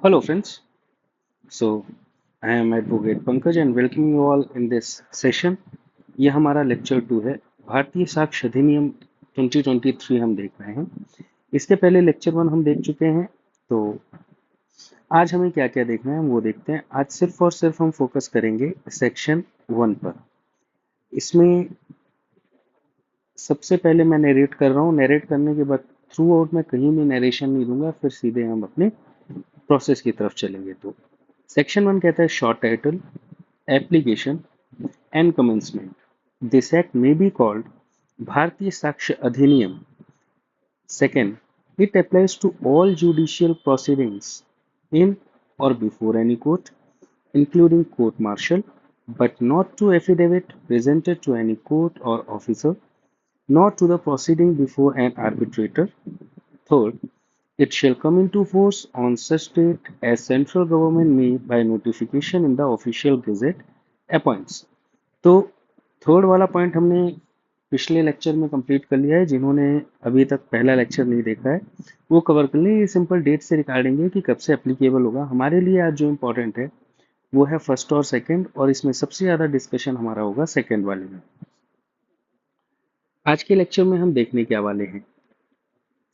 Hello, friends. So, I am Advocate Pankaj and welcome you all in this session. ये हमारा lecture 2 है। भारतीय साक्ष्य अधिनियम 2023 हम देख रहे हैं। इसके पहले लेक्चर 1 हम देख चुके हैं। तो आज हमें क्या क्या देखना है हम वो देखते हैं। आज सिर्फ और सिर्फ हम फोकस करेंगे सेक्शन 1 पर। इसमें सबसे पहले मैं नरेट कर रहा हूँ। नरेट करने के बाद थ्रू आउट मैं कहीं भी नरेशन नहीं दूंगा, फिर सीधे हम अपने प्रोसेस की तरफ चलेंगे। तो सेक्शन 1 कहता है short title, application and commencement. This act may be called Bharatiya Sakshya Adhiniyam. Second, it applies to all judicial proceedings in or before any court, including court martial, but not to affidavit presented to any court or officer, nor to the proceeding before an arbitrator. Third, it shall come into force on such date as central government may, by notification in the official gazette, appoints. तो third वाला point हमने पिछले lecture में complete कर लिया है। जिन्होंने अभी तक पहला लेक्चर नहीं देखा है वो कवर कर ले। ये सिंपल डेट से रिगार्डिंग है कि कब से एप्लीकेबल होगा। हमारे लिए आज जो इम्पोर्टेंट है वो है फर्स्ट और सेकंड, और इसमें सबसे ज़्यादा डिस्कशन हमारा होगा सेकंड वाले में। आज के लेक्चर में हम देखने क्या वाले हैं,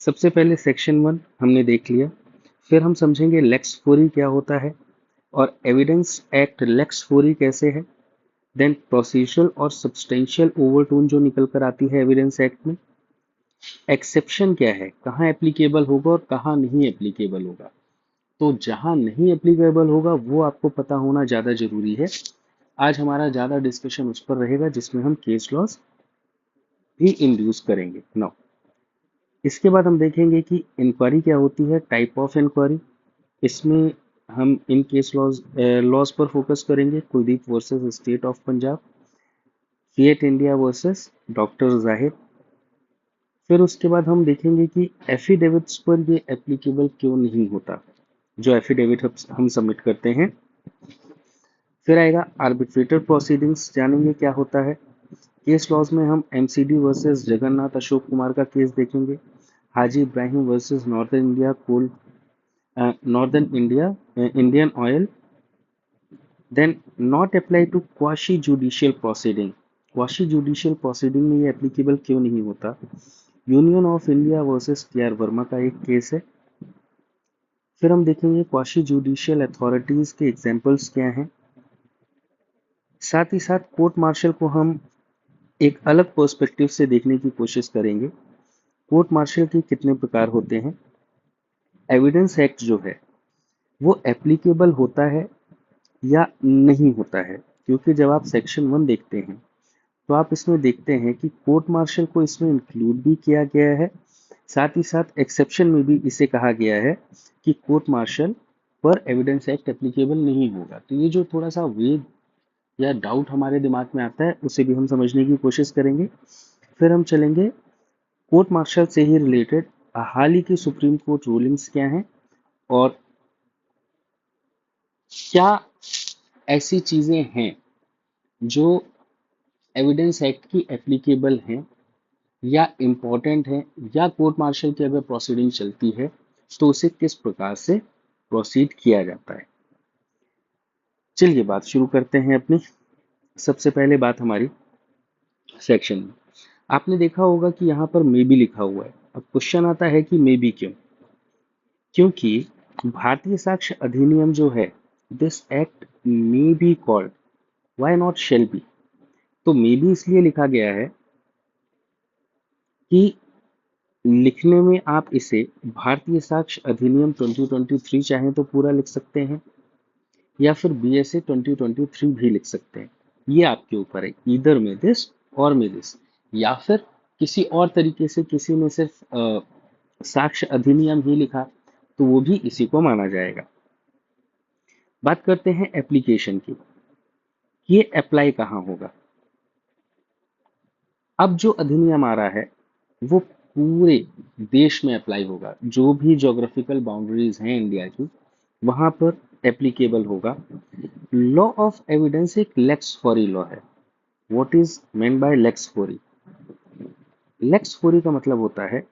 सबसे पहले सेक्शन 1 हमने देख लिया। फिर हम समझेंगे लेक्स फोरी क्या होता है और एविडेंस एक्ट लेक्स फोरी कैसे है। देन प्रोसीजरल और सब्सटेंशियल ओवरटोन जो निकल कर आती है एविडेंस एक्ट में। एक्सेप्शन क्या है, कहाँ एप्लीकेबल होगा और कहाँ नहीं एप्लीकेबल होगा। तो जहाँ नहीं एप्लीकेबल होगा वो आपको पता होना ज़्यादा जरूरी है। आज हमारा ज़्यादा डिस्कशन उस पर रहेगा जिसमें हम केस लॉज भी इंड्यूस करेंगे। नाउ इसके बाद हम देखेंगे कि इंक्वायरी क्या होती है, टाइप ऑफ इंक्वायरी। इसमें हम इन केस लॉज लॉज पर फोकस करेंगे। Kuldeep versus state of Punjab, Fiat India versus doctor Zahir. फिर उसके बाद हम देखेंगे कि एफिडेविट्स पर ये एप्लीकेबल क्यों नहीं होता, जो एफिडेविट हम सबमिट करते हैं। फिर आएगा आर्बिट्रेटर प्रोसीडिंग्स, जानेंगे क्या होता है। केस लॉज में हम एमसीडी वर्सेस जगन्नाथ अशोक कुमार का केस देखेंगे। Haji Ibrahim versus Northern India Coal Northern India Indian Oil. Then not apply to quasi judicial proceeding. Quasi judicial proceeding में ये एप्लीकेबल क्यों नहीं होता। Union of India versus K R Verma का एक केस है। फिर हम देखेंगे क्वाशी जुडिशियल अथॉरिटीज के एग्जाम्पल्स क्या हैं। साथ ही साथ कोर्ट मार्शल को हम एक अलग पर्सपेक्टिव से देखने की कोशिश करेंगे। कोर्ट मार्शल के कितने प्रकार होते हैं। एविडेंस एक्ट जो है वो एप्लीकेबल होता है या नहीं होता है, क्योंकि जब आप सेक्शन 1 देखते हैं तो आप इसमें देखते हैं कि कोर्ट मार्शल को इसमें इंक्लूड भी किया गया है। साथ ही साथ एक्सेप्शन में भी इसे कहा गया है कि कोर्ट मार्शल पर एविडेंस एक्ट एप्लीकेबल नहीं होगा। तो ये जो थोड़ा सा वेग या डाउट हमारे दिमाग में आता है उसे भी हम समझने की कोशिश करेंगे। फिर हम चलेंगे कोर्ट मार्शल से ही रिलेटेड हाल ही की सुप्रीम कोर्ट रूलिंग्स क्या हैं और क्या ऐसी चीजें हैं जो एविडेंस एक्ट की एप्लीकेबल हैं या इम्पोर्टेंट है, या कोर्ट मार्शल की अगर प्रोसीडिंग चलती है तो उसे किस प्रकार से प्रोसीड किया जाता है। चलिए बात शुरू करते हैं अपनी। सबसे पहले बात हमारी सेक्शन में। आपने देखा होगा कि यहाँ पर मे बी लिखा हुआ है। अब क्वेश्चन आता है कि मे बी क्यों। क्योंकि भारतीय साक्ष्य अधिनियम जो है, this act may be called, why not shall be. तो मे बी इसलिए लिखा गया है कि लिखने में आप इसे भारतीय साक्ष्य अधिनियम 2023 चाहें तो पूरा लिख सकते हैं, या फिर बीएसए 2023 भी लिख सकते हैं। ये आपके ऊपर है, ईदर में दिस और में दिस, या फिर किसी और तरीके से किसी ने सिर्फ साक्ष्य अधिनियम ही लिखा तो वो भी इसी को माना जाएगा। बात करते हैं एप्लीकेशन की, ये अप्लाई कहाँ होगा। अब जो अधिनियम आ रहा है वो पूरे देश में अप्लाई होगा। जो भी ज्योग्राफिकल बाउंड्रीज हैं इंडिया की वहां पर एप्लीकेबल होगा। लॉ ऑफ एविडेंस एक लेक्स फॉरी लॉ है। What is meant by lex fori. Lex fori का मतलब होता है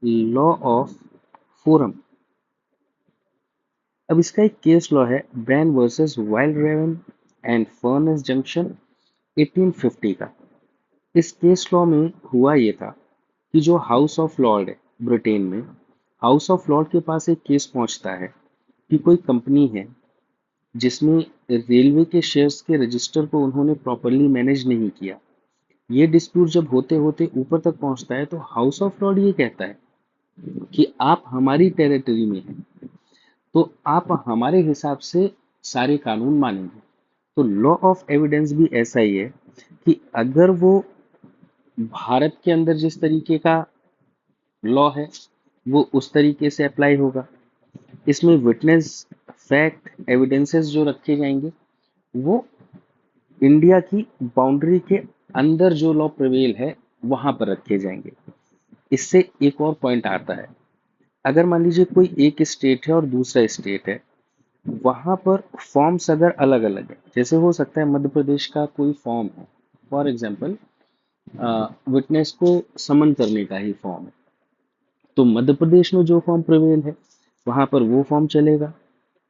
लॉ ऑफ फोरम। अब इसका एक केस लॉ है, Brand versus Wild Raven and Furness Junction 1850 का। इस केस लॉ में हुआ ये था कि जो हाउस ऑफ लॉर्ड है ब्रिटेन में, हाउस ऑफ लॉर्ड के पास एक केस पहुंचता है कि कोई कंपनी है जिसमें रेलवे के शेयर्स के रजिस्टर को उन्होंने प्रॉपरली मैनेज नहीं किया। ये डिस्प्यूट जब होते होते ऊपर तक पहुंचता है तो हाउस ऑफ लॉर्ड ये कहता है कि आप हमारी टेरिटरी में हैं, तो आप हमारे हिसाब से सारे कानून मानेंगे। तो लॉ ऑफ एविडेंस भी ऐसा ही है कि अगर वो भारत के अंदर जिस तरीके का लॉ है वो उस तरीके से अप्लाई होगा। इसमें विटनेस, फैक्ट, एविडेंसेस जो रखे जाएंगे वो इंडिया की बाउंड्री के अंदर जो लॉ प्रिवेल है वहां पर रखे जाएंगे। इससे एक और पॉइंट आता है, अगर मान लीजिए कोई एक स्टेट है और दूसरा स्टेट है, वहां पर फॉर्म्स अगर अलग अलग है, जैसे हो सकता है मध्य प्रदेश का कोई फॉर्म है, फॉर एग्जाम्पल विटनेस को समन करने का ही फॉर्म है, तो मध्य प्रदेश में जो फॉर्म प्रिवेल है वहां पर वो फॉर्म चलेगा,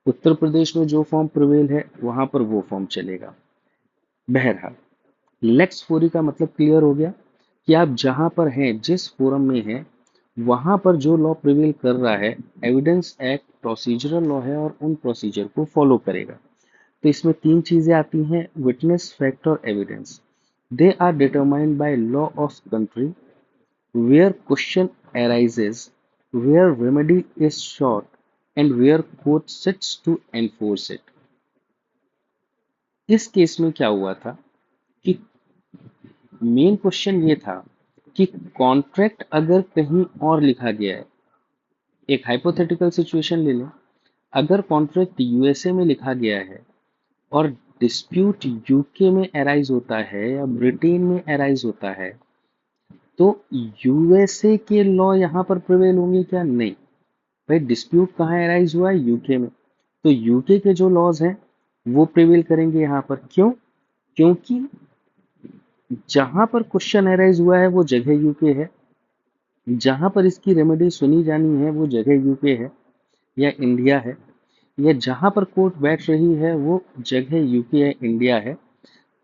उत्तर प्रदेश में जो फॉर्म प्रिवेल है वहां पर वो फॉर्म चलेगा। बहरहाल लेक्स फोरी का मतलब क्लियर हो गया कि आप जहां पर हैं, जिस फोरम में हैं, वहां पर जो लॉ प्रिवेल कर रहा है, एविडेंस एक्ट प्रोसीजरल लॉ है और उन प्रोसीजर को फॉलो करेगा। तो इसमें तीन चीजें आती हैं, विटनेस, फैक्ट और evidence. They are determined by law of country where question arises, where remedy is sought, and where court sits to enforce it। इस केस में क्या हुआ था कि मेन क्वेश्चन ये था कि कॉन्ट्रैक्ट अगर कहीं और लिखा गया है, एक हाइपोथेटिकल सिचुएशन ले लें, अगर कॉन्ट्रैक्ट यूएसए में लिखा गया है और डिस्प्यूट यूके में अराइज होता है या ब्रिटेन में अराइज होता है, तो यूएसए के लॉ यहाँ पर प्रिवेल होंगे क्या? नहीं भाई, डिस्प्यूट कहाँ अराइज हुआ है? यूके में। तो यूके के जो लॉज हैं वो प्रिवेल करेंगे यहाँ पर। क्यों? क्योंकि जहां पर क्वेश्चन अराइज हुआ है वो जगह यूके है, जहां पर इसकी रेमेडी सुनी जानी है वो जगह यूके है या इंडिया है, या जहां पर कोर्ट बैठ रही है वो जगह यूके या इंडिया है।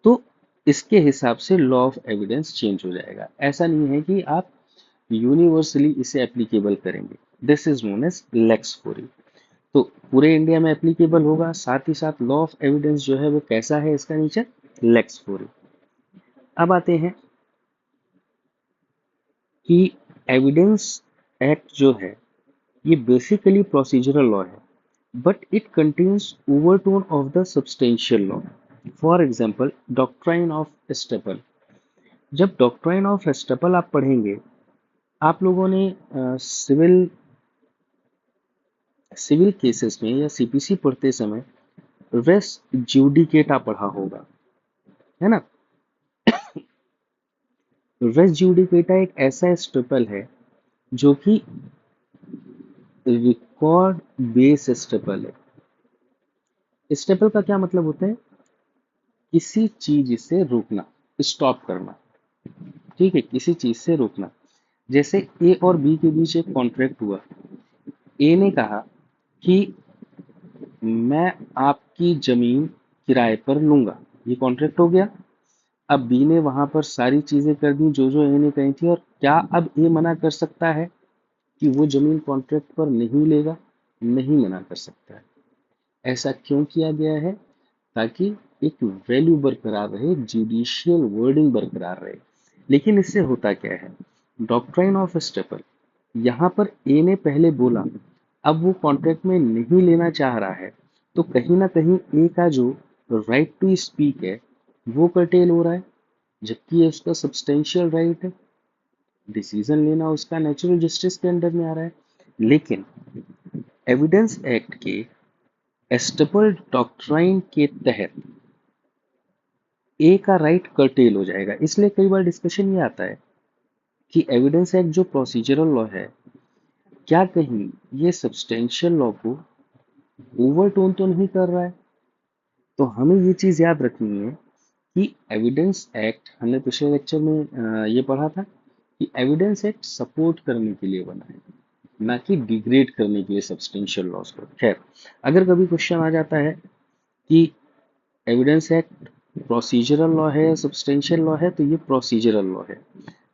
तो इसके हिसाब से लॉ ऑफ एविडेंस चेंज हो जाएगा। ऐसा नहीं है कि आप यूनिवर्सली इसे एप्लीकेबल करेंगे। This is known as lex fori. तो पूरे इंडिया में एप्लीकेबल होगा, साथ ही साथ लॉ ऑफ एविडेंस जो है वो कैसा है, इसका नेचर लेक्स फोरी। अब आते हैं कि एविडेंस एक्ट जो है ये बेसिकली प्रोसीजरल लॉ है, but it contains overtone of the substantial law. For example doctrine of estoppel. जब डॉक्ट्राइन ऑफ एस्टेपल आप पढ़ेंगे, आप लोगों ने सिविल केसेस में या सीपीसी पढ़ते समय रेस ज्यूडिकेटा पढ़ा होगा, है ना? रेस ज्यूडिकेटा एक ऐसा स्टेपल है जो कि रिकॉर्ड बेस स्टेपल है। स्टेपल का क्या मतलब होता है? किसी चीज से रोकना, स्टॉप करना। ठीक है, किसी चीज से रोकना। जैसे ए और बी के बीच एक कॉन्ट्रैक्ट हुआ, ए ने कहा कि मैं आपकी जमीन किराए पर लूंगा, ये कॉन्ट्रैक्ट हो गया। अब बी ने वहां पर सारी चीजें कर दी जो ए ने कही थी, और क्या अब ए मना कर सकता है कि वो जमीन कॉन्ट्रैक्ट पर नहीं लेगा? नहीं मना कर सकता है। ऐसा क्यों किया गया है? ताकि एक वैल्यू बरकरार रहे, जुडिशियल वर्डिंग बरकरार रहे। लेकिन इससे होता क्या है, डॉक्ट्राइन ऑफ स्टेपल, यहाँ पर ए ने पहले बोला, अब वो कॉन्ट्रैक्ट में नहीं लेना चाह रहा है, तो कहीं ना कहीं ए का जो राइट टू स्पीक है वो कर्टेल हो रहा है, जबकि ये उसका सब्सटेंशियल राइट है। डिसीजन लेना उसका नेचुरल जस्टिस के अंडर में आ रहा है। लेकिन एविडेंस एक्ट के एस्टेपल डॉक्ट्राइन के तहत ए का राइट कर्टेल हो जाएगा। इसलिए कई बार डिस्कशन ये आता है कि एविडेंस एक्ट जो प्रोसीजरल लॉ है, क्या कहीं ये सब्सटेंशियल लॉ को ओवरटोन तो नहीं कर रहा है? तो हमें ये चीज याद रखनी है कि एविडेंस एक्ट, हमने पिछले लेक्चर में ये पढ़ा था कि एविडेंस एक्ट सपोर्ट करने के लिए बना है, ना कि डिग्रेड करने के लिए सब्सटेंशियल लॉस को। खैर, अगर कभी क्वेश्चन आ जाता है कि एविडेंस एक्ट प्रोसीजरल लॉ है या सब्सटेंशियल लॉ है, तो ये प्रोसीजरल लॉ है।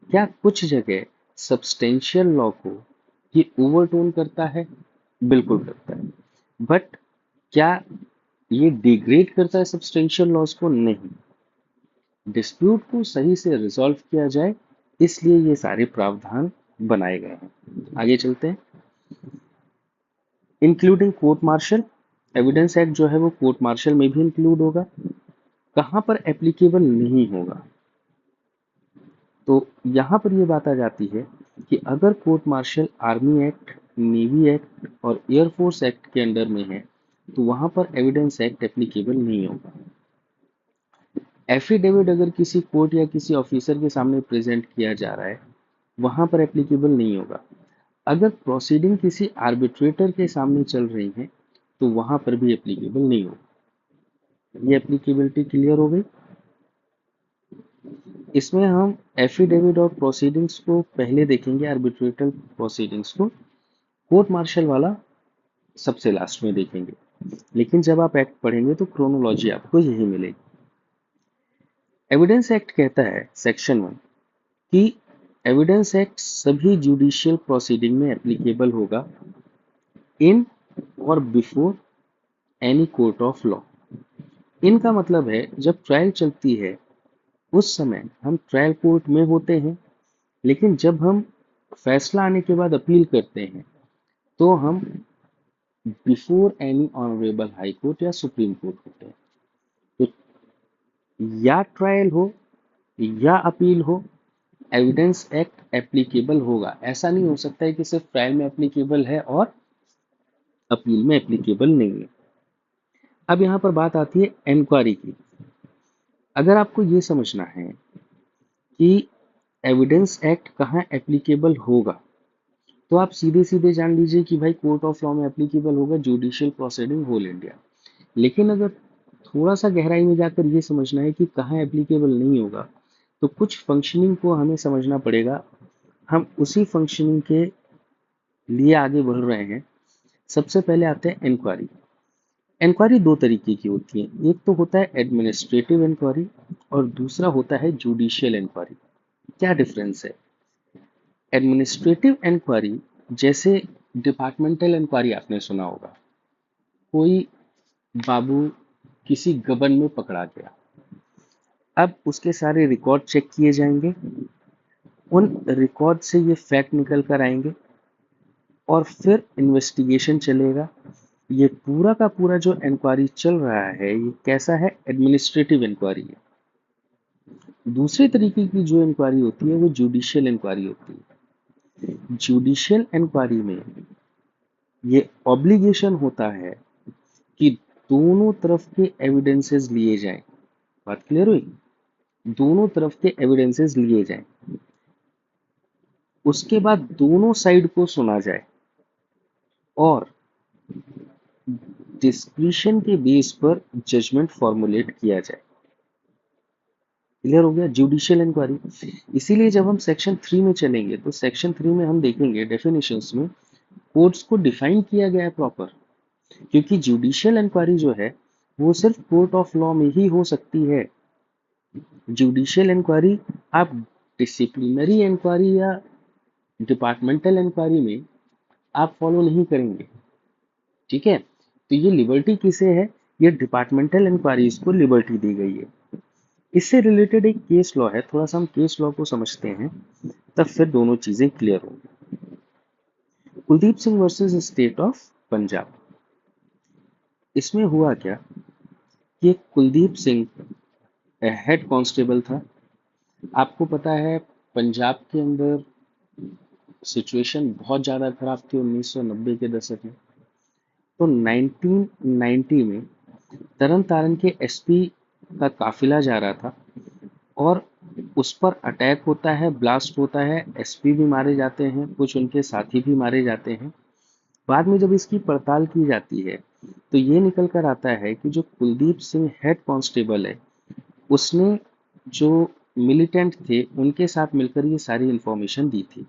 क्या कुछ जगह सब्सटेंशियल लॉ को ये ओवरटोन करता है? बिल्कुल करता है। बट क्या ये डिग्रेड करता है सब्सटेंशियल लॉस को? नहीं। डिस्प्यूट को सही से रिजॉल्व किया जाए, इसलिए ये सारे प्रावधान बनाए गए हैं। आगे चलते हैं। Including court martial, evidence act जो है वो कोर्ट मार्शल में भी इंक्लूड होगा। कहां पर एप्लीकेबल नहीं होगा? तो यहां पर ये बात आ जाती है कि अगर court martial army act, navy act और एयरफोर्स एक्ट के अंडर में है, तो वहां पर एविडेंस एक्ट एप्लीकेबल नहीं होगा। एफिडेविट अगर किसी कोर्ट या किसी ऑफिसर के सामने प्रेजेंट किया जा रहा है, वहां पर एप्लीकेबल नहीं होगा। अगर प्रोसीडिंग किसी आर्बिट्रेटर के सामने चल रही है, तो वहां पर भी एप्लीकेबल नहीं होगा। ये एप्लीकेबिलिटी क्लियर हो गई। इसमें हम एफिडेविट और प्रोसीडिंग्स को पहले देखेंगे, आर्बिट्रेटर प्रोसीडिंग्स को। कोर्ट मार्शल वाला सबसे लास्ट में देखेंगे। लेकिन जब आप एक्ट पढ़ेंगे तो क्रोनोलॉजी आपको यही मिलेगी। एविडेंस एक्ट कहता है सेक्शन 1 कि एविडेंस एक्ट सभी जुडिशियल प्रोसीडिंग में एप्लीकेबल होगा इन और before any court of law. इनका मतलब है जब ट्रायल चलती है उस समय हम ट्रायल कोर्ट में होते हैं, लेकिन जब हम फैसला आने के बाद अपील करते हैं तो हम before any honourable high court या सुप्रीम कोर्ट होते हैं। तो या ट्रायल हो या अपील हो, एविडेंस एक्ट एप्लीकेबल होगा। ऐसा नहीं हो सकता है कि सिर्फ ट्रायल में एप्लीकेबल है और अपील में एप्लीकेबल नहीं है। अब यहाँ पर बात आती है इंक्वायरी की। अगर आपको ये समझना है कि एविडेंस एक्ट कहाँ एप्लीकेबल होगा, तो आप सीधे सीधे जान लीजिए कि भाई कोर्ट ऑफ लॉ में एप्लीकेबल होगा जुडिशियल प्रोसीडिंग होल इंडिया। लेकिन अगर थोड़ा सा गहराई में जाकर ये समझना है कि कहाँ एप्लीकेबल नहीं होगा, तो कुछ फंक्शनिंग को हमें समझना पड़ेगा। हम उसी फंक्शनिंग के लिए आगे बढ़ रहे हैं। सबसे पहले आते हैं इंक्वायरी। इंक्वायरी दो तरीके की होती है, एक तो होता है एडमिनिस्ट्रेटिव इंक्वायरी और दूसरा होता है जुडिशियल इंक्वायरी। क्या डिफरेंस है? एडमिनिस्ट्रेटिव इंक्वायरी जैसे डिपार्टमेंटल इंक्वायरी आपने सुना होगा। कोई बाबू किसी गबन में पकड़ा गया, अब उसके सारे रिकॉर्ड चेक किए जाएंगे, उन रिकॉर्ड से ये फैक्ट निकल कर आएंगे और फिर इन्वेस्टिगेशन चलेगा। ये पूरा का पूरा जो इंक्वायरी चल रहा है ये कैसा है? एडमिनिस्ट्रेटिव इंक्वायरी है। दूसरे तरीके की जो इंक्वायरी होती है वो जुडिशियल इंक्वायरी होती है। जुडिशियल इंक्वायरी में ये ऑब्लिगेशन होता है कि दोनों तरफ के एविडेंसेस लिए जाएं। बात क्लियर हुई? दोनों तरफ के एविडेंसेस लिए जाएं, उसके बाद दोनों साइड को सुना जाए और डिस्क्रिशन के बेस पर जजमेंट फॉर्मुलेट किया जाए। क्लियर हो गया? Judicial inquiry. इसीलिए जब हम सेक्शन 3 में चलेंगे तो सेक्शन 3 में हम देखेंगे डेफिनेशंस में कोर्ट्स को डिफाइन किया गया है प्रॉपर। क्योंकि जुडिशियल इंक्वायरी जो है वो सिर्फ कोर्ट ऑफ लॉ में ही हो सकती है। जुडिशियल इंक्वायरी आप डिसिप्लिनरी इंक्वायरी या डिपार्टमेंटल इंक्वायरी में आप फॉलो नहीं करेंगे। ठीक है? तो ये लिबर्टी किसे है? ये डिपार्टमेंटल इंक्वायरीज को लिबर्टी दी गई है। इससे रिलेटेड एक केस लॉ है, थोड़ा सा हम केस लॉ को समझते हैं, तब फिर दोनों चीजें क्लियर होंगी। Kuldeep Singh versus state of Punjab. इसमें हुआ क्या कि कुलदीप सिंह हेड कांस्टेबल था। आपको पता है पंजाब के अंदर सिचुएशन बहुत ज़्यादा खराब थी 1990 के दशक में। तो 1990 में तरन तारण के एसपी का काफिला जा रहा था और उस पर अटैक होता है, ब्लास्ट होता है, एसपी भी मारे जाते हैं, कुछ उनके साथी भी मारे जाते हैं। बाद में जब इसकी पड़ताल की जाती है तो ये निकल कर आता है कि जो कुलदीप सिंह हेड कांस्टेबल है उसने जो मिलिटेंट थे उनके साथ मिलकर ये सारी इंफॉर्मेशन दी थी।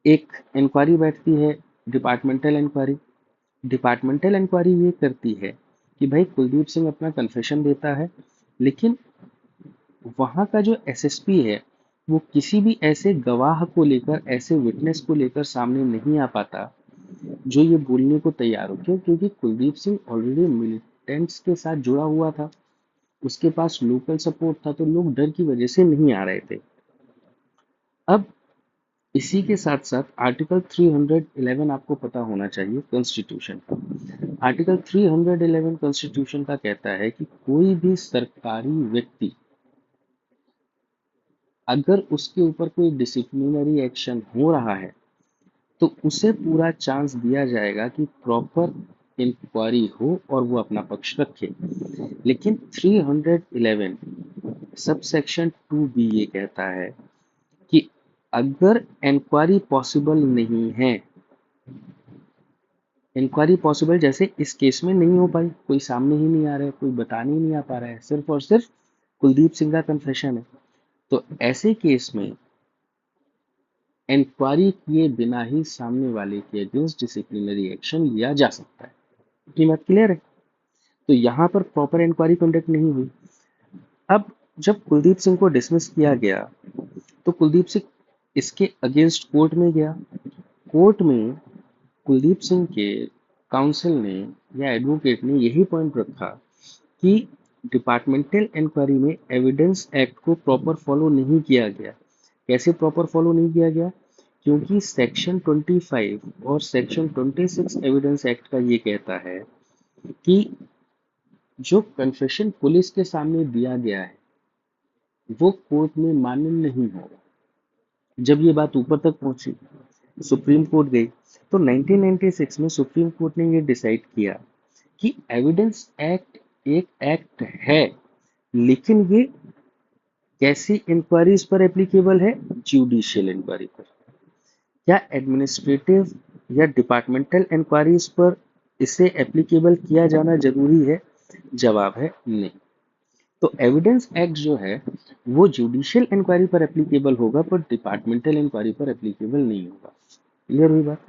एक इंक्वायरी बैठती है, डिपार्टमेंटल इंक्वायरी। डिपार्टमेंटल इंक्वायरी ये करती है कि भाई कुलदीप सिंह अपना कन्फेशन देता है, लेकिन वहाँ का जो एसएसपी है वो किसी भी ऐसे गवाह को लेकर, ऐसे विटनेस को लेकर सामने नहीं आ पाता जो ये बोलने को तैयार हो। क्यों? क्योंकि कुलदीप सिंह ऑलरेडी मिलिटेंट्स के साथ जुड़ा हुआ था, उसके पास लोकल सपोर्ट था, तो लोग डर की वजह से नहीं आ रहे थे। अब इसी के साथ साथ आर्टिकल 311 आपको पता होना चाहिए कॉन्स्टिट्यूशन का। आर्टिकल 311 कॉन्स्टिट्यूशन का कहता है कि कोई भी सरकारी व्यक्ति अगर उसके ऊपर कोई डिसिप्लिनरी एक्शन हो रहा है तो उसे पूरा चांस दिया जाएगा कि प्रॉपर इंक्वायरी हो और वो अपना पक्ष रखे। लेकिन 311 सब सेक्शन 2B ये कहता है कि अगर इंक्वायरी पॉसिबल नहीं है, इंक्वायरी पॉसिबल जैसे इस केस में नहीं हो पाई, कोई सामने ही नहीं आ रहा है, कोई बताने ही नहीं आ पा रहा है, सिर्फ और सिर्फ कुलदीप सिंह का कन्फेशन है, तो ऐसे केस में इंक्वायरी किए बिना ही सामने वाले के अगेंस्ट डिसिप्लिनरी एक्शन लिया जा सकता है। इतनी बात क्लियर है? तो यहाँ पर प्रॉपर इंक्वायरी कंडक्ट नहीं हुई। अब जब कुलदीप सिंह को डिसमिस किया गया तो कुलदीप सिंह इसके अगेंस्ट कोर्ट में गया। कोर्ट में कुलदीप सिंह के काउंसिल ने या एडवोकेट ने यही पॉइंट रखा कि डिपार्टमेंटल इंक्वायरी में एविडेंस एक्ट को प्रॉपर फॉलो नहीं किया गया। कैसे प्रॉपर फॉलो नहीं किया गया? क्योंकि सेक्शन 25 और सेक्शन 26 एविडेंस एक्ट का ये कहता है कि जो कन्फेशन पुलिस के सामने दिया गया है वो कोर्ट में मान्य नहीं होगा। जब ये बात ऊपर तक पहुंची, सुप्रीम कोर्ट गई, तो 1996 में सुप्रीम कोर्ट ने ये डिसाइड किया कि एविडेंस एक्ट एक एक्ट है, लेकिन ये कैसी इंक्वायरीज पर एप्लीकेबल है? जुडिशियल इंक्वायरी पर। क्या एडमिनिस्ट्रेटिव या डिपार्टमेंटल इंक्वायरीज पर इसे एप्लीकेबल किया जाना जरूरी है? जवाब है नहीं। तो एविडेंस एक्ट जो है वो जुडिशियल इंक्वायरी पर एप्लीकेबल होगा, पर डिपार्टमेंटल इंक्वायरी पर एप्लीकेबल नहीं होगा। क्लियर हुई बात?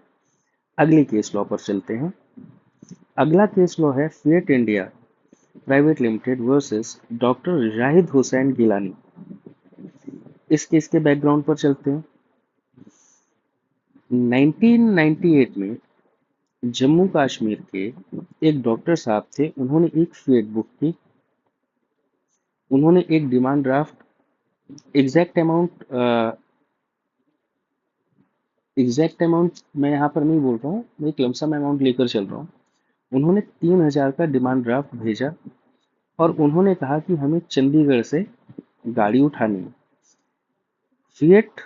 अगले केस लॉ पर चलते हैं। अगला केस लॉ है Fiat India private limited versus doctor Zahid Hussain Gilani. इस केस के बैकग्राउंड पर चलते हैं। 1998 में जम्मू कश्मीर के एक डॉक्टर साहब थे, उन्होंने एक फिएट बुक की। उन्होंने एक डिमांड ड्राफ्ट, एग्जैक्ट अमाउंट मैं यहाँ पर नहीं बोल रहा हूँ, मैं एक लमसम अमाउंट लेकर चल रहा हूँ। उन्होंने 3,000 का डिमांड ड्राफ्ट भेजा और उन्होंने कहा कि हमें चंडीगढ़ से गाड़ी उठानी है। फिएट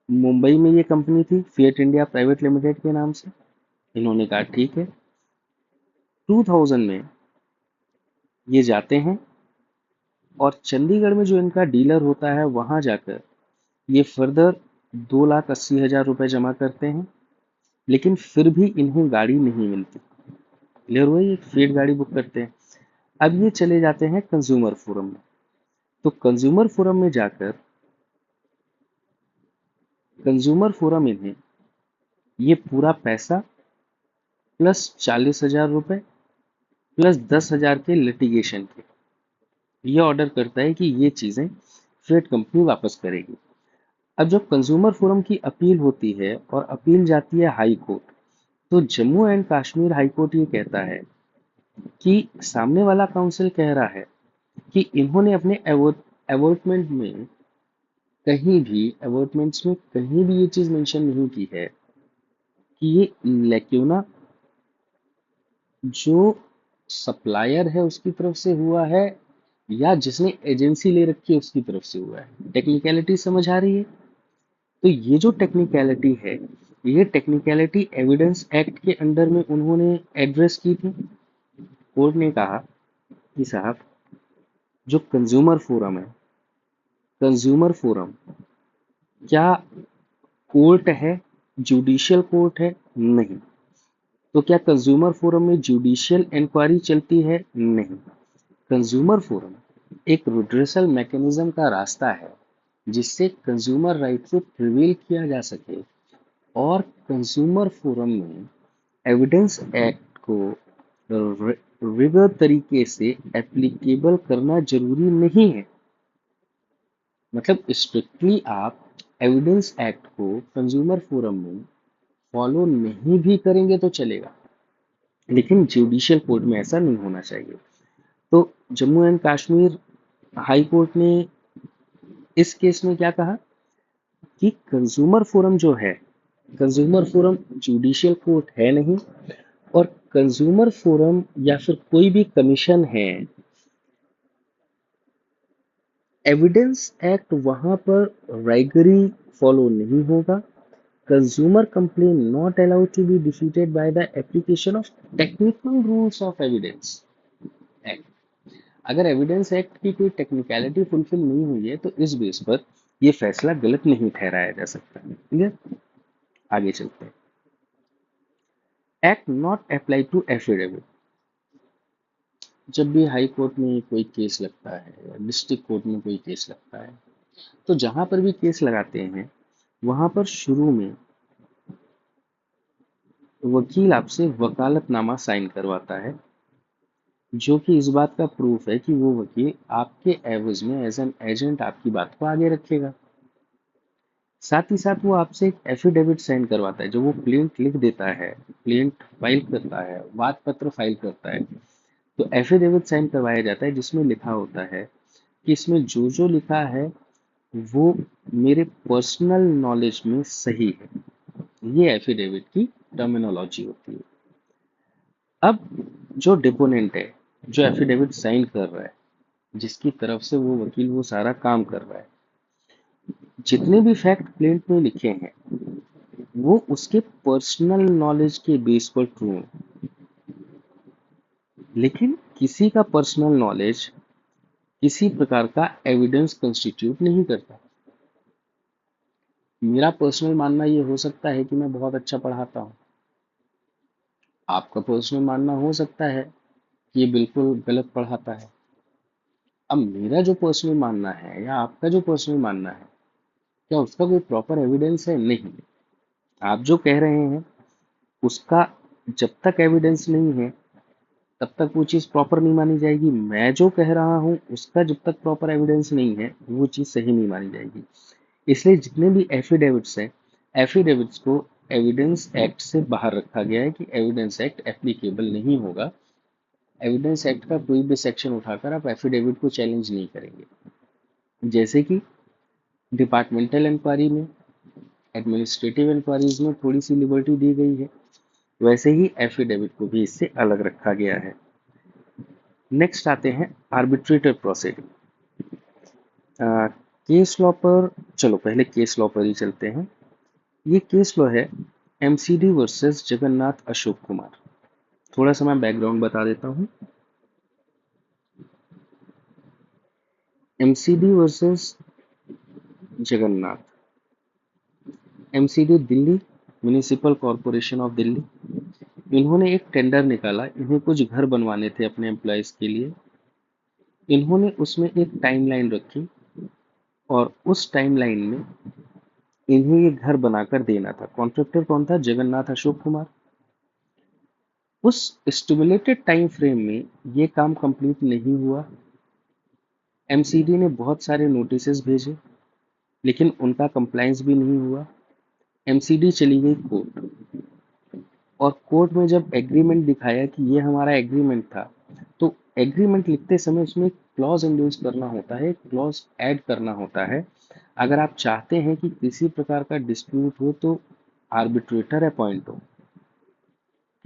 मुंबई में ये कंपनी थी, फिएट इंडिया प्राइवेट लिमिटेड के नाम से। इन्होंने कहा ठीक है। 2000 में ये जाते हैं और चंडीगढ़ में जो इनका डीलर होता है वहां जाकर ये फर्दर 2,80,000 रुपए जमा करते हैं, लेकिन फिर भी इन्हें गाड़ी नहीं मिलती। क्लियर हुआ? ये फिएट गाड़ी बुक करते हैं। अब ये चले जाते हैं कंज्यूमर फोरम में। तो कंज्यूमर फोरम इन्हें ये पूरा पैसा प्लस 40,000 रुपए प्लस 10,000 के लिटिगेशन के ये ऑर्डर करता है कि ये चीजें फिएट कंपनी वापस करेगी। अब जब कंज्यूमर फोरम की अपील होती है और अपील जाती है हाई कोर्ट, तो Jammu and Kashmir high court ये कहता है कि सामने वाला काउंसिल कह रहा है कि इन्होंने अपने एवर्टमेंट्स में कहीं भी ये चीज मेंशन नहीं की है कि ये लेक्यूना जो सप्लायर है उसकी तरफ से हुआ है या जिसने एजेंसी ले रखी है उसकी तरफ से हुआ है। टेक्निकलिटी समझ आ रही है? तो ये जो टेक्निकलिटी है, ये टेक्निकलिटी एविडेंस एक्ट के अंडर में उन्होंने एड्रेस की थी। कोर्ट ने कहा कि साहब जो कंज्यूमर फोरम क्या कोर्ट है? जुडिशियल कोर्ट है? नहीं। तो क्या कंज्यूमर फोरम में जुडिशियल इंक्वायरी चलती है? नहीं। कंज्यूमर फोरम एक रिड्रेसल मैकेनिज्म का रास्ता है जिससे कंज्यूमर राइट को प्रिवेल किया जा सके और कंज्यूमर फोरम में एविडेंस एक्ट को रिगर तरीके से एप्लीकेबल करना जरूरी नहीं है। मतलब स्ट्रिक्टली आप एविडेंस एक्ट को कंज्यूमर फोरम में फॉलो नहीं भी करेंगे तो चलेगा, लेकिन जुडिशियल कोर्ट में ऐसा नहीं होना चाहिए। तो Jammu and Kashmir high court ने इस केस में क्या कहा कि कंज्यूमर फोरम जो है, कंज्यूमर फोरम जुडिशियल कोर्ट है नहीं, और कंज्यूमर फोरम या फिर कोई भी कमीशन है, एविडेंस एक्ट वहां पर राइगरी फॉलो नहीं होगा। Consumer complaint not allowed to be defeated by the application of technical rules of evidence act. अगर एविडेंस एक्ट की कोई टेक्निकलिटी फुलफिल नहीं हुई है तो इस बेस पर यह फैसला गलत नहीं ठहराया जा सकता। ठीक है, आगे चलते हैं। Act not apply to affidavit. जब भी हाई कोर्ट में कोई केस लगता है या डिस्ट्रिक्ट कोर्ट में कोई केस लगता है, तो जहां पर भी केस लगाते हैं वहां पर शुरू में वकील आपसे वकालतनामा साइन करवाता है, जो कि इस बात का प्रूफ है कि वो वकील आपके एवज में एज एन एजेंट आपकी बात को आगे रखेगा। साथ ही साथ वो आपसे एक एफिडेविट साइन करवाता है, जो वो प्लेंट लिख देता है, प्लेंट फाइल करता है, वाद पत्र फाइल करता है। तो एफिडेविट साइन करवाया जाता है जिसमें लिखा होता है कि इसमें जो जो लिखा है वो मेरे पर्सनल नॉलेज में सही है। ये एफिडेविट की टर्मिनोलॉजी होती है। अब जो डिपोनेंट है, जो एफिडेविट साइन कर रहा है, जिसकी तरफ से वो वकील वो सारा काम कर रहा है, जितने भी फैक्ट प्लेंट में लिखे हैं वो उसके पर्सनल नॉलेज के बेस पर ट्रू है। लेकिन किसी का पर्सनल नॉलेज किसी प्रकार का एविडेंस कंस्टिट्यूट नहीं करता। मेरा पर्सनल मानना ये हो सकता है कि मैं बहुत अच्छा पढ़ाता हूँ, आपका पर्सनल मानना हो सकता है कि ये बिल्कुल गलत पढ़ाता है। अब मेरा जो पर्सनल मानना है या आपका जो पर्सनल मानना है, क्या उसका कोई प्रॉपर एविडेंस है? नहीं। आप जो कह रहे हैं उसका जब तक एविडेंस नहीं है तब तक वो चीज़ प्रॉपर नहीं मानी जाएगी। मैं जो कह रहा हूँ उसका जब तक प्रॉपर एविडेंस नहीं है वो चीज़ सही नहीं मानी जाएगी। इसलिए जितने भी एफिडेविट्स हैं, एफिडेविट्स को एविडेंस एक्ट से बाहर रखा गया है कि एविडेंस एक्ट एप्लीकेबल नहीं होगा। एविडेंस एक्ट का कोई भी सेक्शन उठाकर आप एफिडेविट को चैलेंज नहीं करेंगे। जैसे कि डिपार्टमेंटल इंक्वायरी में, एडमिनिस्ट्रेटिव इंक्वायरीज में थोड़ी सी लिबर्टी दी गई है, वैसे ही एफिडेविट को भी इससे अलग रखा गया है। नेक्स्ट आते हैं आर्बिट्रेटर प्रोसीडिंग। केस लॉ पर, चलो पहले केस लॉ पर ही चलते हैं। ये केस लॉ है एमसीडी वर्सेस जगन्नाथ अशोक कुमार। थोड़ा सा मैं बैकग्राउंड बता देता हूँ। MCD versus Jagannath, MCD Delhi municipal corporation of Delhi, इन्होंने एक टेंडर निकाला। इन्हें कुछ घर बनवाने थे अपने एम्प्लॉयज के लिए। इन्होंने उसमें एक टाइमलाइन रखी और उस टाइमलाइन में इन्हें ये घर बनाकर देना था। कॉन्ट्रैक्टर कौन था? जगन्नाथ अशोक कुमार। उस स्टिमुलेटेड टाइम फ्रेम में ये काम कंप्लीट नहीं हुआ। एमसीडी ने बहुत सारे नोटिसेस भेजे लेकिन उनका कंप्लायंस भी नहीं हुआ। एमसीडी चली गई कोर्ट, और कोर्ट में जब एग्रीमेंट दिखाया कि ये हमारा एग्रीमेंट था, तो एग्रीमेंट लिखते समय उसमें एक क्लॉज इंड्यूस करना होता है, क्लॉज ऐड करना होता है। अगर आप चाहते हैं कि किसी प्रकार का डिस्प्यूट हो तो आर्बिट्रेटर अपॉइंट हो,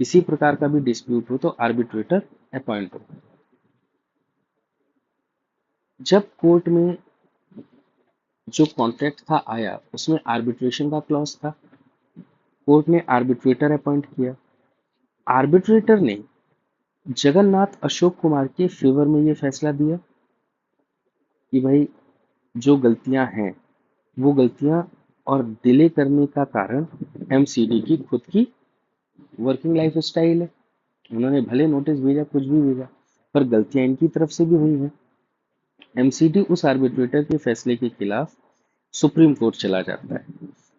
किसी प्रकार का भी डिस्प्यूट हो तो आर्बिट्रेटर अपॉइंट हो। जब कोर्ट में जो कॉन्ट्रैक्ट था आया उसमें आर्बिट्रेशन का क्लॉज था, कोर्ट ने आर्बिट्रेटर अपॉइंट किया। आर्बिट्रेटर ने जगन्नाथ अशोक कुमार के फेवर में ये फैसला दिया कि भाई जो गलतियां हैं वो गलतियां और डिले करने का कारण एमसीडी की खुद की वर्किंग लाइफ स्टाइल है। उन्होंने भले नोटिस भेजा, कुछ भी भेजा, पर गलतियां इनकी तरफ से भी हुई हैं। एमसीडी उस आर्बिट्रेटर के फैसले के खिलाफ सुप्रीम कोर्ट चला जाता है।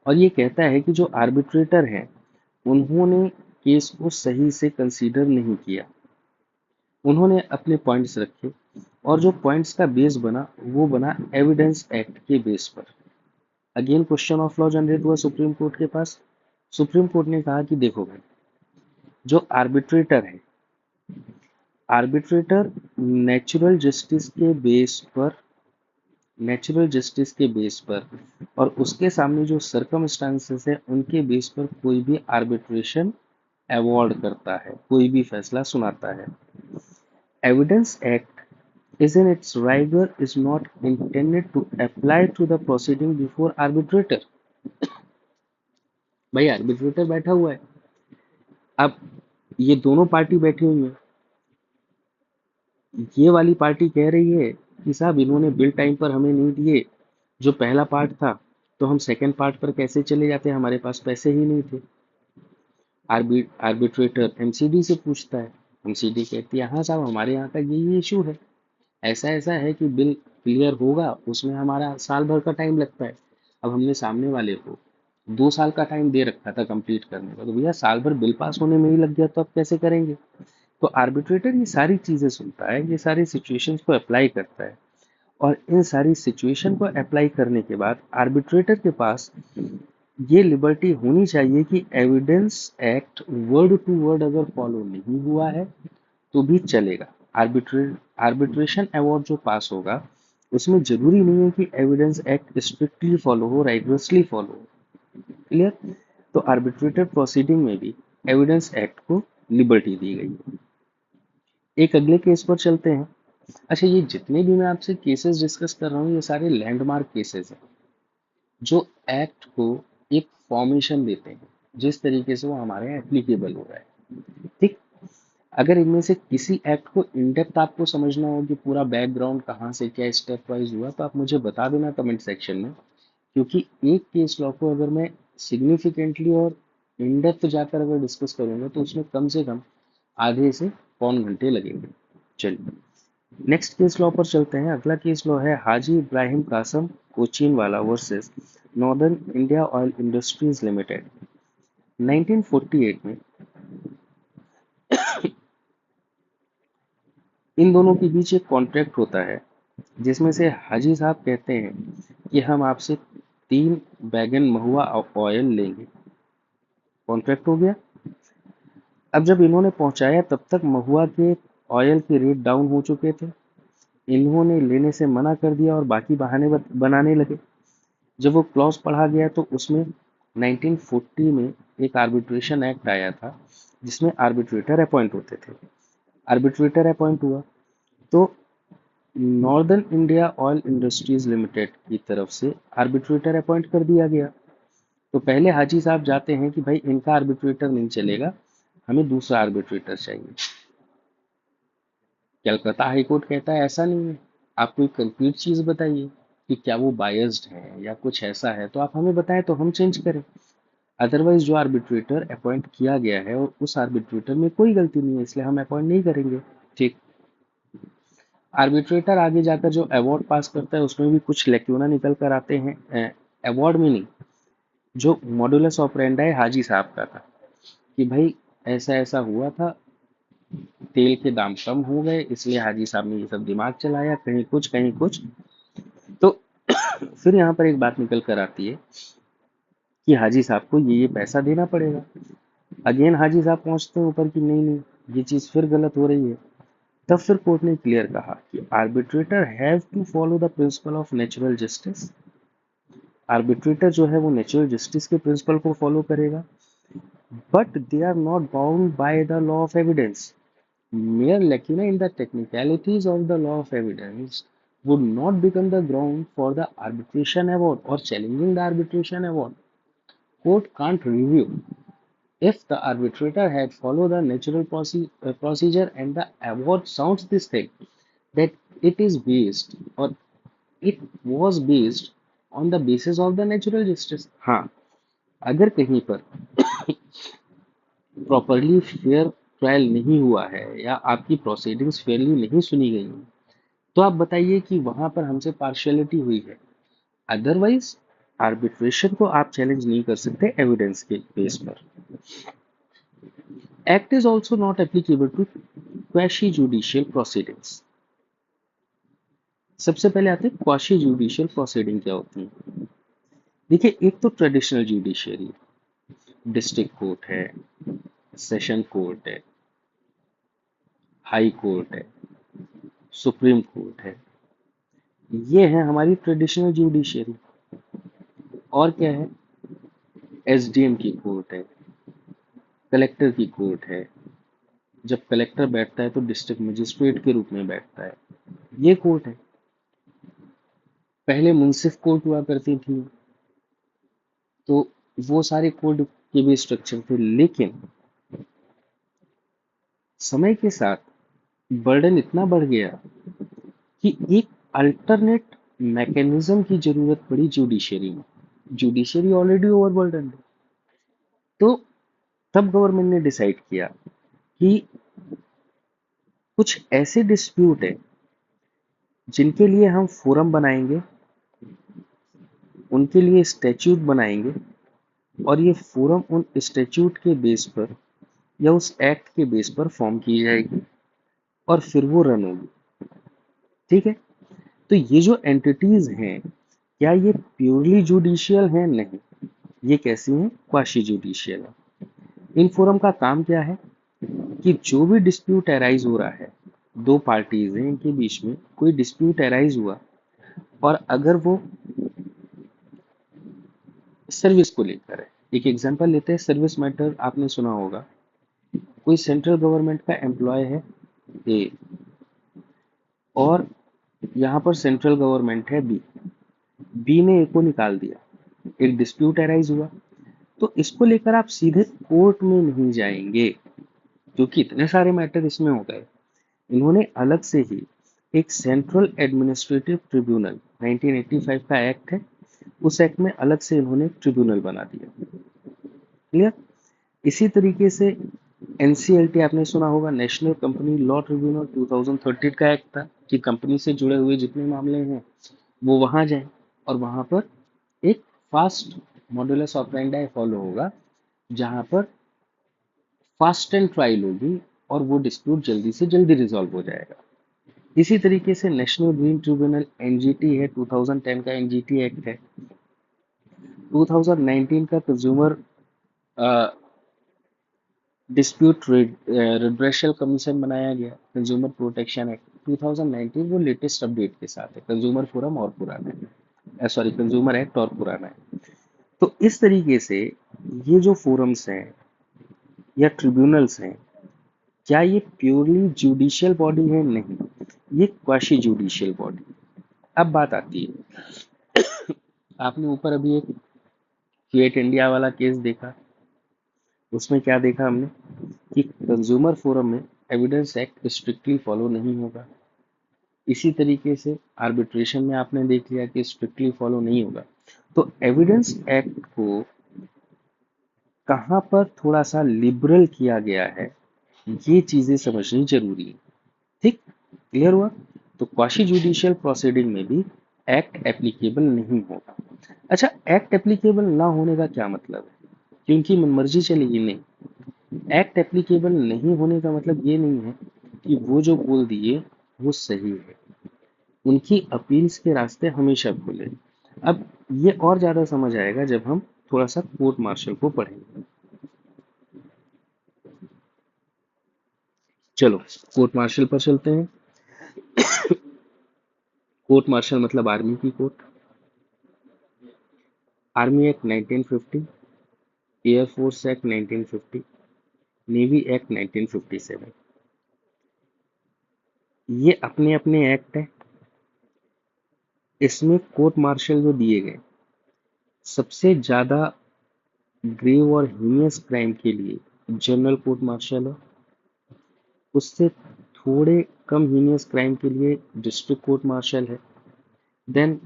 और ये कहता है कि जो आर्बिट्रेटर हैं उन्होंने केस को सही से कंसीडर नहीं किया, उन्होंने अपने पॉइंट्स रखे और जो पॉइंट्स का बेस बना वो बना एविडेंस एक्ट के बेस पर। Again question of law generate हुआ सुप्रीम कोर्ट के पास। सुप्रीम कोर्ट ने कहा कि देखो भाई, जो आर्बिट्रेटर है, आर्बिट्रेटर नेचुरल जस्टिस के बेस पर, नेचुरल जस्टिस के बेस पर और उसके सामने जो सर्कमस्टांसेस है उनके बेस पर कोई भी आर्बिट्रेशन अवॉर्ड करता है, कोई भी फैसला सुनाता है। Evidence act is in its rigor is not intended to apply to the proceeding before arbitrator। भाई आर्बिट्रेटर बैठा हुआ है, अब ये दोनों पार्टी बैठी हुई है, ये वाली पार्टी कह रही है कि साहब इन्होंने बिल टाइम पर हमें नहीं दिए, जो पहला पार्ट था, तो हम सेकंड पार्ट पर कैसे चले जाते, हमारे पास पैसे ही नहीं थे। आर्बिट्रेटर एमसीडी से पूछता है, एमसीडी कहती है हाँ साहब हमारे यहाँ का यही इशू है, ऐसा ऐसा है कि बिल क्लियर होगा उसमें हमारा साल भर का टाइम लगता है। अब हमने सामने वाले को 2 साल का टाइम दे रखा था कंप्लीट करने का, तो भैया साल भर बिल पास होने में ही लग गया, तो अब कैसे करेंगे। तो आर्बिट्रेटर ये सारी चीजें सुनता है, ये सारी सिचुएशंस को अप्लाई करता है और इन सारी सिचुएशन को अप्लाई करने के बाद आर्बिट्रेटर के पास ये लिबर्टी होनी चाहिए कि evidence act word to word अगर फॉलो नहीं हुआ है तो भी चलेगा। आर्बिट्रेशन अवार्ड जो पास होगा उसमें जरूरी नहीं है कि एविडेंस एक्ट स्ट्रिक्टली फॉलो हो, राइगरसली फॉलो हो। क्लियर। तो आर्बिट्रेटर प्रोसीडिंग में भी एविडेंस एक्ट को लिबर्टी दी गई है। एक अगले केस पर चलते हैं। अच्छा, ये जितने भी मैं आपसे केसेस डिस्कस कर रहा हूँ ये सारे लैंडमार्क केसेस हैं जो एक्ट को एक फॉर्मेशन देते हैं जिस तरीके से वो हमारे यहाँ एप्लीकेबल हो रहा है। ठीक। अगर इनमें से किसी एक्ट को इन डेप्थ आपको समझना हो कि पूरा बैकग्राउंड कहाँ से क्या स्टेप वाइज हुआ तो आप मुझे बता देना कमेंट सेक्शन में, क्योंकि एक केस लॉ को अगर मैं सिग्निफिकेंटली और इन डेप्थ जाकर अगर डिस्कस करूंगा तो उसमें कम से कम आधे से पौन घंटे लगेंगे। चलिए नेक्स्ट केस लॉ पर चलते हैं। अगला केस लॉ है हाजी इब्राहिम कासम कोचीन वाला versus Northern India oil industries limited. 1948 में इन दोनों के बीच एक कॉन्ट्रैक्ट होता है जिसमें से हाजी साहब कहते हैं कि हम आपसे 3 वैगन महुआ ऑयल लेंगे। कॉन्ट्रैक्ट हो गया। अब जब इन्होंने पहुंचाया तब तक महुआ के ऑयल के रेट डाउन हो चुके थे, इन्होंने लेने से मना कर दिया और बाकी बहाने बनाने लगे। जब वो क्लॉज पढ़ा गया तो उसमें 1940 में एक आर्बिट्रेशन एक्ट आया था जिसमें आर्बिट्रेटर अपॉइंट होते थे। आर्बिट्रेटर अपॉइंट हुआ तो northern India oil industries limited की तरफ से आर्बिट्रेटर अपॉइंट कर दिया गया। तो पहले हाजी साहब जाते हैं कि भाई इनका आर्बिट्रेटर नहीं चलेगा, हमें दूसरा आर्बिट्रेटर चाहिए। कलकत्ता हाईकोर्ट कहता है ऐसा नहीं है, आप कोई कंक्रीट चीज बताइए कि क्या वो बायस्ड है या कुछ ऐसा है तो आप हमें बताएं तो हम चेंज करें। अदरवाइज जो आर्बिट्रेटर अपॉइंट किया गया है और उस आर्बिट्रेटर में कोई गलती नहीं है इसलिए हम अपॉइंट नहीं करेंगे। ठीक। आर्बिट्रेटर आगे जाकर जो अवार्ड पास करता है उसमें भी कुछ लेक्यूना निकल कर आते हैं। अवार्ड में नहीं, जो मॉडुलस ऑपरेंडाई हाजी साहब का था कि भाई ऐसा ऐसा हुआ था, तेल के दाम कम हो गए इसलिए हाजी साहब ने ये सब दिमाग चलाया, कहीं कुछ कहीं कुछ। तो फिर यहाँ पर एक बात निकल कर आती है कि हाजी साहब को ये पैसा देना पड़ेगा। अगेन हाजी साहब पहुंचते हैं ऊपर कि नहीं नहीं ये चीज फिर गलत हो रही है। तब फिर कोर्ट ने क्लियर कहा कि arbitrator have to follow the principle of natural justice. Arbitrator जो है वो नेचुरल जस्टिस के प्रिंसिपल को फॉलो करेगा, but they are not bound by the law of evidence. Mere lacuna in the technicalities of the law of evidence would not become the ground for the arbitration award or challenging the arbitration award. Court can't review if the arbitrator had followed the natural procedure and the award sounds this thing that it is based or it was based on the basis of the natural justice। हाँ, अगर कहीं पर properly fair trial नहीं हुआ है या आपकी proceedings Fairlie नहीं सुनी गई हैं तो आप बताइए कि वहां पर हमसे पार्शियलिटी हुई है। अदरवाइज आर्बिट्रेशन को आप चैलेंज नहीं कर सकते एविडेंस के बेस पर। Act is also not applicable to quasi judicial proceedings. सबसे पहले आते हैं क्वाशी जुडिशियल प्रोसीडिंग क्या होती है। देखिए, एक तो ट्रेडिशनल जुडिशियरी, डिस्ट्रिक्ट कोर्ट है, सेशन कोर्ट है, हाई कोर्ट है, सुप्रीम कोर्ट है, ये है हमारी ट्रेडिशनल जुडिशियरी। और क्या है, एसडीएम की कोर्ट है, कलेक्टर की कोर्ट है, जब कलेक्टर बैठता है तो डिस्ट्रिक्ट मजिस्ट्रेट के रूप में बैठता है, ये कोर्ट है। पहले मुंसिफ कोर्ट हुआ करती थी, तो वो सारे कोर्ट के भी स्ट्रक्चर थे, लेकिन समय के साथ बर्डन इतना बढ़ गया कि एक अल्टरनेट मैकेनिज्म की जरूरत पड़ी जुडिशरी में। जुडिशरी ऑलरेडी ओवरबर्डन है, तो तब गवर्नमेंट ने डिसाइड किया कि कुछ ऐसे डिस्प्यूट है जिनके लिए हम फोरम बनाएंगे, उनके लिए स्टैच्यूट बनाएंगे, और ये फोरम उन स्टैच्यूट के बेस पर या उस एक्ट के बेस पर फॉर्म की जाएगी और फिर वो रन होगी। ठीक है, तो ये जो एंटिटीज हैं, क्या ये प्योरली जुडिशियल हैं? नहीं, ये कैसी हैं? क्वाशी जुडिशियल है। इन फोरम का काम क्या है कि जो भी डिस्प्यूट अराइज हो रहा है, दो पार्टीज हैं, इनके बीच में कोई डिस्प्यूट अराइज हुआ, और अगर वो सर्विस को लेकर है, एक एग्जांपल लेते हैं, सर्विस मैटर आपने सुना होगा। कोई सेंट्रल गवर्नमेंट का एम्प्लॉय है ए, और यहाँ पर सेंट्रल गवर्नमेंट है बी, बी ने ए को निकाल दिया, एक डिस्प्यूट अराइज हुआ, तो इसको लेकर आप सीधे कोर्ट में नहीं जाएंगे क्योंकि इतने सारे मैटर इसमें हो गए। इन्होंने अलग से ही एक सेंट्रल एडमिनिस्ट्रेटिव ट्रिब्यूनल, 1985 का एक्ट है, उस एक्ट में अलग से इन्होंने ट्रिब्यूनल बना दिया। क्लियर? इसी तरीके से एनसीएलटी आपने सुना होगा, नेशनल कंपनी लॉ ट्रिब्यूनल, 2013 का एक्ट था कि कंपनी से जुड़े हुए जितने मामले हैं वो वहां जाएं, और वहां पर एक फास्ट मॉडुलस ऑपरेंडी फॉलो होगा, जहां पर फास्ट एंड ट्रायल होगी और वो डिस्प्यूट जल्दी से जल्दी रिजॉल्व हो जाएगा। इसी तरीके से नेशनल ग्रीन ट्रिब्यूनल एनजीटी है, 2010 का एनजीटी एक्ट है। 2019 का कंज्यूमर डिस्प्यूट रिड्रेशल कमीशन बनाया गया, कंज्यूमर प्रोटेक्शन एक्ट 2019, वो लेटेस्ट अपडेट के साथ है। कंज्यूमर फोरम और पुराना है, सॉरी, कंज्यूमर एक्ट और पुराना है। तो इस तरीके से ये जो फोरम्स हैं या ट्रिब्यूनल्स हैं, क्या ये प्योरली जुडिशियल बॉडी है? नहीं, ये क्वाशी जुडिशियल बॉडी। अब बात आती है, आपने ऊपर अभी एक क्रिएट इंडिया वाला केस देखा, उसमें क्या देखा हमने कि कंज्यूमर फोरम में एविडेंस एक्ट स्ट्रिक्टली फॉलो नहीं होगा। इसी तरीके से आर्बिट्रेशन में आपने देख लिया कि स्ट्रिक्टली फॉलो नहीं होगा। तो एविडेंस एक्ट को कहाँ पर थोड़ा सा लिबरल किया गया है, ये चीजें समझनी जरूरी है। ठीक, क्लियर हुआ? तो क्वाशी जुडिशियल प्रोसीडिंग में भी एक्ट एप्लीकेबल नहीं होगा। अच्छा, एक्ट एप्लीकेबल ना होने का क्या मतलब है? क्योंकि मनमर्जी चलेगी? नहीं, एक्ट एप्लीकेबल नहीं होने का मतलब ये नहीं है कि वो जो बोल दिए वो सही है। उनकी अपील्स के रास्ते हमेशा खुले। अब ये और ज्यादा समझ आएगा जब हम थोड़ा सा कोर्ट मार्शल को पढ़ेंगे। चलो कोर्ट मार्शल पर चलते हैं। कोर्ट मार्शल मतलब आर्मी की court. Army act 1950, air force act 1950, navy act 1957, ये अपने अपने एक्ट है। इसमें कोर्ट मार्शल जो दिए गए, सबसे ज्यादा ग्रेव और हीनियस क्राइम के लिए जनरल कोर्ट मार्शल है, उससे थोड़े कम हीनियस क्राइम के लिए डिस्ट्रिक्ट कोर्ट मार्शल है, देन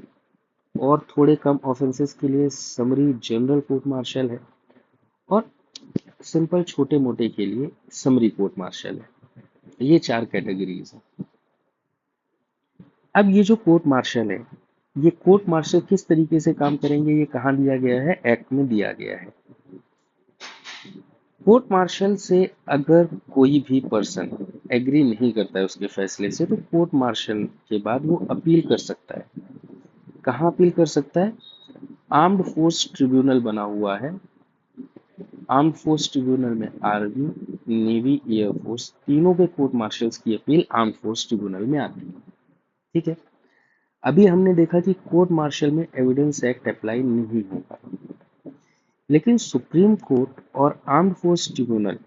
और थोड़े कम ऑफेंसेस के लिए समरी जनरल कोर्ट मार्शल है, और सिंपल छोटे मोटे के लिए समरी कोर्ट मार्शल है। ये चार कैटेगरीज है। अब ये जो कोर्ट मार्शल है, ये कोर्ट मार्शल किस तरीके से काम करेंगे, ये कहाँ दिया गया है, एक्ट में दिया गया है। कोर्ट मार्शल से अगर कोई भी पर्सन एग्री नहीं करता है उसके फैसले से, तो कोर्ट मार्शल के बाद वो अपील कर सकता है। कहाँ अपील कर सकता है? आर्म्ड फोर्स ट्रिब्यूनल बना हुआ है। आर्म्ड फोर्स ट्रिब्यूनल में आर्मी, नेवी, एयरफोर्स तीनों के कोर्ट मार्शल्स की अपील आर्म्ड फोर्स ट्रिब्यूनल में आती है। ठीक है। अभी हमने देखा कि कोर्ट मार्शल में एविडेंस एक्ट अप्लाई नहीं होगा, लेकिन सुप्रीम कोर्ट और आर्म्ड फोर्स ट्रिब्यूनल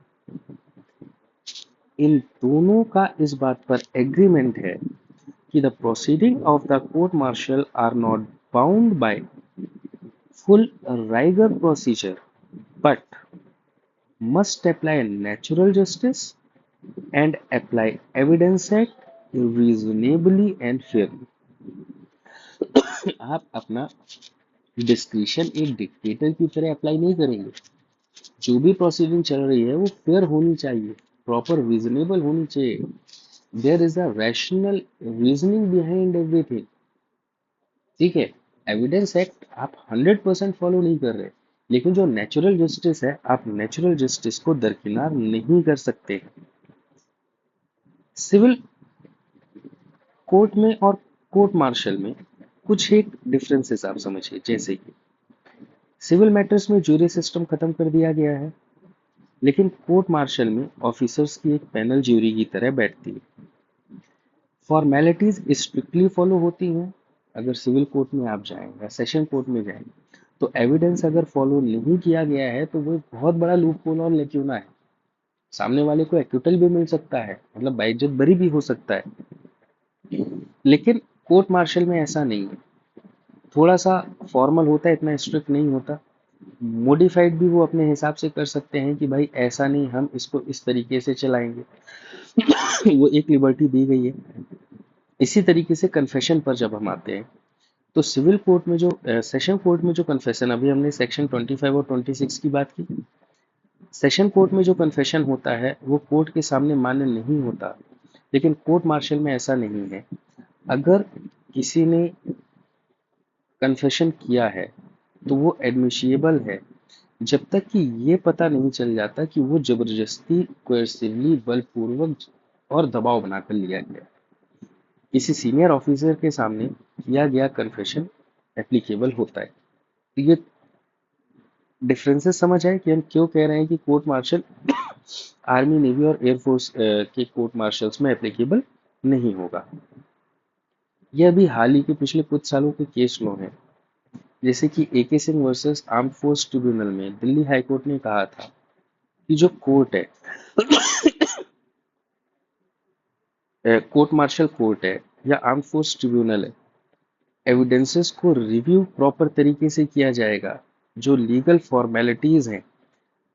इन दोनों का इस बात पर एग्रीमेंट है कि the proceeding of the court marshal R not bound bye full rigor procedure but must apply natural justice and apply evidence act reasonably and fairly। आप अपना डिस्क्रिशन एक डिक्टेटर की तरह अप्लाई नहीं करेंगे। जो भी प्रोसीडिंग चल रही है वो फेयर होनी चाहिए, प्रॉपर रीजनेबल होनी चाहिए। There is a rational reasoning behind everything. ठीक है। एविडेंस एक्ट आप 100% फॉलो नहीं कर रहे, लेकिन जो नेचुरल जस्टिस है, आप नेचुरल जस्टिस को दरकिनार नहीं कर सकते। सिविल कोर्ट में और कोर्ट मार्शल में कुछ एक डिफरेंसेस आप समझिए। जैसे कि सिविल मैटर्स में ज्यूरी सिस्टम खत्म कर दिया गया है, लेकिन कोर्ट मार्शल में ऑफिसर्स की एक पैनल ज्यूरी की तरह बैठती है। फॉर्मेलिटीज स्ट्रिक्टली फॉलो होती हैं। अगर सिविल कोर्ट में आप जाएं या सेशन कोर्ट में जाएं, तो एविडेंस अगर फॉलो नहीं किया गया है तो वो बहुत बड़ा लूप होल और लेक्यूना है। सामने वाले को एक्विटल भी मिल सकता है, मतलब बाइज्जत बरी भी हो सकता है। लेकिन कोर्ट मार्शल में ऐसा नहीं है, थोड़ा सा फॉर्मल होता है, इतना स्ट्रिक्ट नहीं होता। मॉडिफाइड भी वो अपने हिसाब से कर सकते हैं कि भाई ऐसा नहीं, हम इसको इस तरीके से चलाएंगे। वो एक लिबर्टी दी गई है। इसी तरीके से कन्फेशन पर जब हम आते हैं, तो सिविल कोर्ट में जो सेशन कोर्ट में जो कन्फेशन, अभी हमने सेक्शन 25 और 26 की बात की। सेशन कोर्ट में जो कन्फेशन होता है वो कोर्ट के सामने मान्य नहीं होता, लेकिन कोर्ट मार्शल में ऐसा नहीं है। अगर किसी ने कन्फेशन किया है तो वो एडमिशिएबल है, जब तक कि ये पता नहीं चल जाता कि वो जबरदस्ती, कोएर्सिवली, बलपूर्वक और दबाव बनाकर लिया गया। किसी सीनियर ऑफिसर के सामने किया गया कन्फेशन एप्लीकेबल होता है। तो ये डिफरेंसेस समझ आए कि हम क्यों कह रहे हैं कि कोर्ट मार्शल आर्मी, नेवी और एयरफोर्स के कोर्ट मार्शल्स में एप्लीकेबल नहीं होगा। यह अभी हाल ही के पिछले कुछ सालों के केस लॉ हैं। जैसे कि AK Singh versus arm force tribunal में दिल्ली हाई कोर्ट ने कहा था कि जो कोर्ट है, कोर्ट मार्शल कोर्ट है या आर्म फोर्स ट्रिब्यूनल है, एविडेंसेस को रिव्यू प्रॉपर तरीके से किया जाएगा। जो लीगल फॉर्मेलिटीज हैं,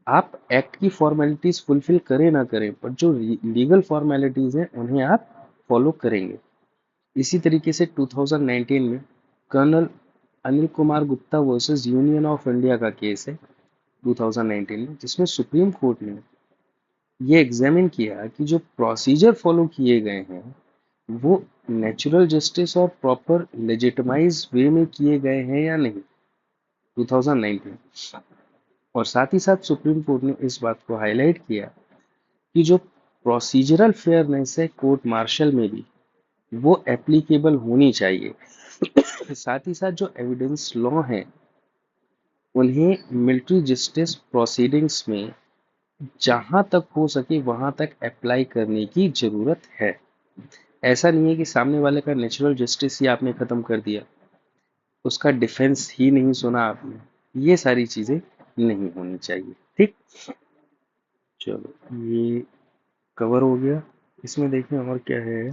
आप एक्ट की फॉर्मेलिटीज फुलफिल करें ना करें, पर जो लीगल फॉर्मेलिटीज हैं उन्हें आप फॉलो करेंगे। इसी तरीके से 2019 में colonel Anil Kumar Gupta versus union of India का केस है 2019 में, जिसमें सुप्रीम कोर्ट ने ये एग्जामिन किया कि जो प्रोसीजर फॉलो किए गए हैं वो नेचुरल जस्टिस और प्रॉपर लेजिटिमाइज वे में किए गए हैं या नहीं, 2019। और साथ ही साथ सुप्रीम कोर्ट ने इस बात को हाईलाइट किया कि जो प्रोसीजरल फेयरनेस है कोर्ट मार्शल में भी, वो एप्लीकेबल होनी चाहिए। साथ ही साथ जो एविडेंस लॉ है उन्हें मिलिट्री जस्टिस प्रोसीडिंग्स में जहां तक हो सके वहां तक अप्लाई करने की जरूरत है। ऐसा नहीं है कि सामने वाले का नेचुरल जस्टिस ही आपने खत्म कर दिया, उसका डिफेंस ही नहीं सुना आपने। ये सारी चीजें नहीं होनी चाहिए। ठीक, चलो ये कवर हो गया। इसमें देखें और क्या है।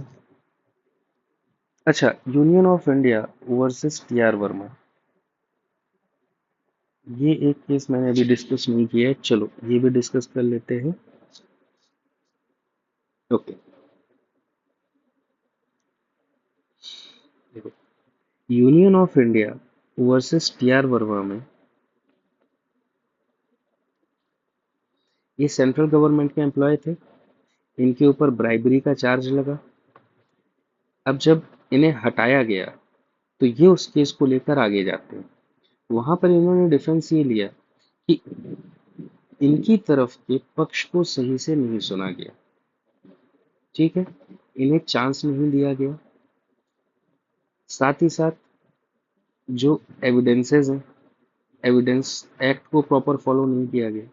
अच्छा, union of India versus T R Verma, ये एक केस मैंने अभी डिस्कस नहीं किया है, चलो ये भी डिस्कस कर लेते हैं। ओके, देखो, union of India versus T R Verma में ये सेंट्रल गवर्नमेंट के एम्प्लॉय थे, इनके ऊपर ब्राइबरी का चार्ज लगा। अब जब इन्हें हटाया गया तो ये उस केस को लेकर आगे जाते हैं। वहां पर इन्होंने डिफेंस ये लिया कि इनकी तरफ के पक्ष को सही से नहीं सुना गया, ठीक है, इन्हें चांस नहीं दिया गया, साथ ही साथ जो एविडेंसेस हैं, एविडेंस एक्ट को प्रॉपर फॉलो नहीं किया गया।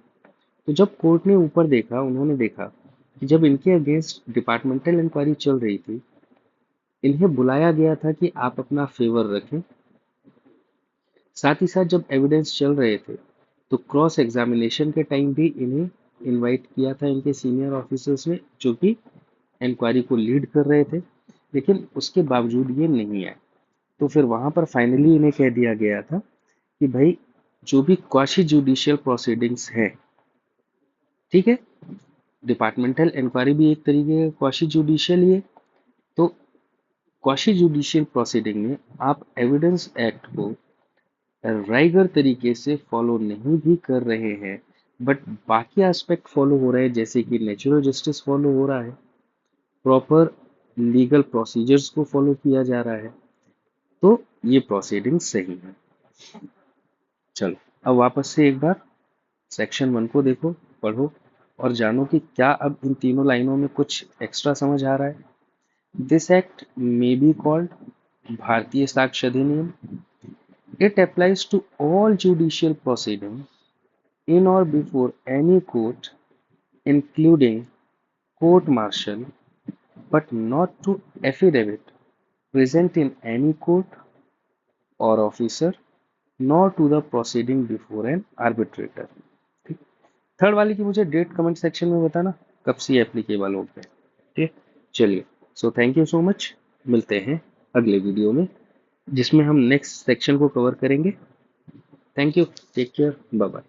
तो जब कोर्ट ने ऊपर देखा, उन्होंने देखा कि जब इनके अगेंस्ट डिपार्टमेंटल इंक्वायरी चल रही थी, इन्हें बुलाया गया था कि आप अपना फेवर रखें, साथ ही साथ जब एविडेंस चल रहे थे तो क्रॉस एग्जामिनेशन के टाइम भी इन्हें इनवाइट किया था इनके सीनियर ऑफिसर्स ने, जो कि इंक्वायरी को लीड कर रहे थे, लेकिन उसके बावजूद ये नहीं आए। तो फिर वहां पर फाइनली इन्हें कह दिया गया था कि भाई जो भी क्वाशी जुडिशियल प्रोसीडिंग्स है, ठीक है, डिपार्टमेंटल इंक्वायरी भी एक तरीके का क्वाशी जुडिशियल ही है, तो क्वाशी जुडिशियल प्रोसीडिंग में आप एविडेंस एक्ट को राइगर तरीके से फॉलो नहीं भी कर रहे हैं, बट बाकी एस्पेक्ट फॉलो हो रहे हैं, जैसे कि नेचुरल जस्टिस फॉलो हो रहा है, प्रॉपर लीगल प्रोसीजर्स को फॉलो किया जा रहा है, तो ये प्रोसीडिंग सही है। चलो अब वापस से एक बार सेक्शन 1 को देखो, पढ़ो और जानो कि क्या अब इन तीनों लाइनों में कुछ एक्स्ट्रा समझ आ रहा है। This act may be called Bharatiya Sakshya Adhiniyam. It applies to all judicial proceeding in or before any court, including court martial, but not to affidavit present in any court or officer, nor to the proceeding before an arbitrator। ठीक। Third वाले की मुझे date comment section में बताना कब से applicable हो गया। ठीक, चलिए, so thank you so much, मिलते हैं अगले वीडियो में जिसमें हम नेक्स्ट सेक्शन को कवर करेंगे। Thank you, take care, bye bye.